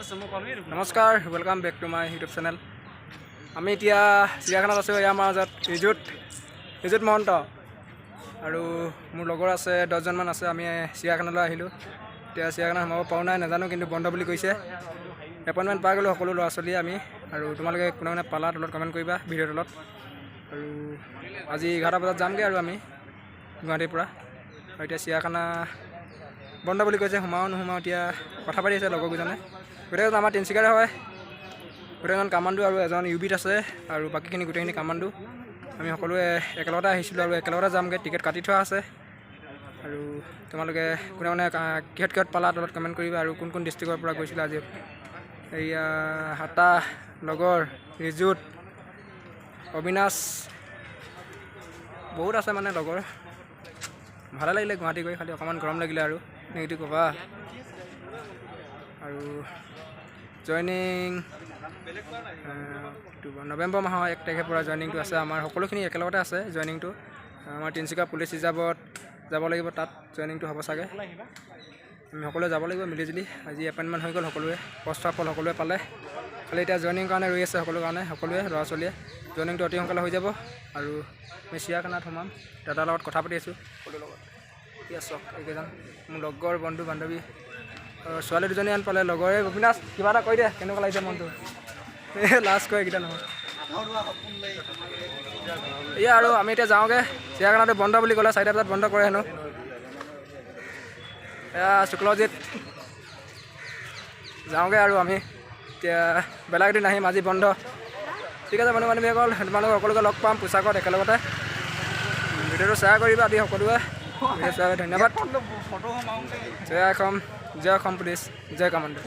নমস্কাৰ, welcome back to my YouTube channel. আমি এতিয়া চিৰিয়াখানাত আছোঁ। ইয়াৰ মাজত ৰিজুত মহন্ত আৰু মোৰ লগৰ আছে 10জনমান আছে। আমি চিৰিয়াখানালৈ আহিলোঁ। এতিয়া চিৰিয়াখানা সোমাব পাৰোঁ নাই নাজানো, কিন্তু বন্ধ বুলি কৈছে। এপইণ্টমেণ্ট পাই গ'লোঁ সকলো ল'ৰা ছোৱালী আমি। আৰু তোমালোকে কোনে কোনে পালা তলত কমেণ্ট কৰিবা ভিডিঅ'ৰ তলত। আৰু আজি 11টা বজাত যামগৈ আৰু আমি গুৱাহাটীৰ পৰা। আৰু এতিয়া চিৰিয়াখানা বন্ধ বুলি কৈছে, সোমাওঁ নোসোমাওঁ এতিয়া কথা পাতি আছে লগৰকেইজনে। গোটেইজন আমাৰ তিনিচুকীয়াৰে হয়। গোটেইজন কামাণ্ডো আৰু এজন ইউবিত আছে, আৰু বাকীখিনি গোটেইখিনি কামাণ্ডো। আমি সকলোৱে একেলগতে আহিছিলোঁ আৰু একেলগতে যামগৈ। টিকেট কাটি থোৱা আছে। আৰু তোমালোকে কোনে কোনে কিহত পালা তলত কমেণ্ট কৰিবা। আৰু কোন কোন ডিষ্ট্ৰিক্টৰ পৰা গৈছিলে আজি। এয়া হাতা লগৰ ৰিজুত, অবিনাশ, বহুত আছে মানে লগৰ। ভালে লাগিলে গুৱাহাটী গৈ, খালি অকণমান গৰম লাগিলে আৰু নেগেটিভ ক'বা। আৰু জইনিং নৱেম্বৰ মাহৰ 1 তাৰিখৰ পৰা জইনিংটো আছে আমাৰ। সকলোখিনি একেলগতে আছে জইনিংটো। আমাৰ তিনিচুকীয়া পুলিচ ৰিজাৰ্ভত যাব লাগিব, তাত জইনিংটো হ'ব চাগে। আমি সকলোৱে যাব লাগিব মিলিজুলি। আজি এপইণ্টমেণ্ট হৈ গ'ল সকলোৱে, প্ৰস্তাৱ সকলোৱে পালে। খালি এতিয়া জইনিং কাৰণে ৰৈ আছে সকলোৰে কাৰণে, সকলোৱে ল'ৰা ছোৱালীয়ে। জইনিংটো অতি সোনকালে হৈ যাব। আৰু আমি চিৰিয়াখানাত সোমাম। দাদাৰ লগত কথা পাতি আছোঁ সকলোৰ লগত। এতিয়া চক এইকেইজন মোৰ লগৰ বন্ধু বান্ধৱী। ছোৱালী দুজনী আন পালে লগৰে। অবিনাশ কিবা এটা কৈ দে, কেনেকুৱা লাগিছে মনটো? লাষ্ট কৈ এইকেইটা নহয়। এয়া আৰু আমি এতিয়া যাওঁগৈ। চিৰিয়াখানাটো বন্ধ বুলি ক'লে 4টা বজাত বন্ধ কৰে হেনো। এয়া শুক্লজিত যাওঁগৈ আৰু আমি এতিয়া বেলেগ এদিন আহিম, আজি বন্ধ। ঠিক আছে বন্ধু বান্ধৱীসকল, তোমালোকক সকলোকে লগ পাম পোছাকত একেলগতে। ভিডিঅ'টো শ্বেয়াৰ কৰিবা আদি সকলোৱে। ধন্যবাদ। জয় অসম পুলিচ, জয় কামাণ্ডো।